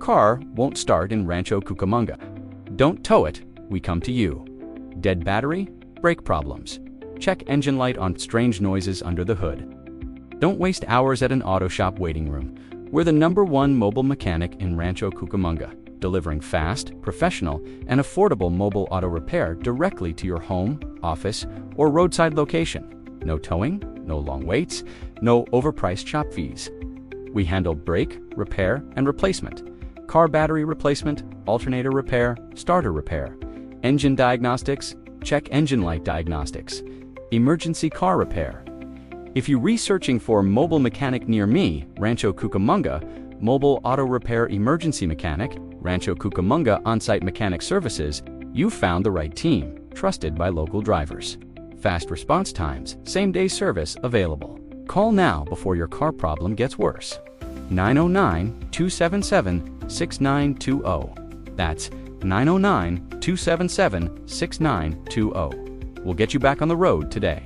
car won't start in Rancho Cucamonga? Don't tow it, we come to you. Dead battery? Brake problems? Check engine light on strange noises under the hood. Don't waste hours at an auto shop waiting room. We're the #1 mobile mechanic in Rancho Cucamonga, delivering fast, professional, and affordable mobile auto repair directly to your home, office, or roadside location. No towing, no long waits, no overpriced shop fees. We handle brake, repair, and replacement, car battery replacement, alternator repair, starter repair, engine diagnostics, check engine light diagnostics, emergency car repair. If you're researching for mobile mechanic near me, Rancho Cucamonga, mobile auto repair emergency mechanic, Rancho Cucamonga on-site mechanic services, you've found the right team, trusted by local drivers. Fast response times, same-day service available. Call now before your car problem gets worse. 909-277-6920. That's 909-277-6920. We'll get you back on the road today.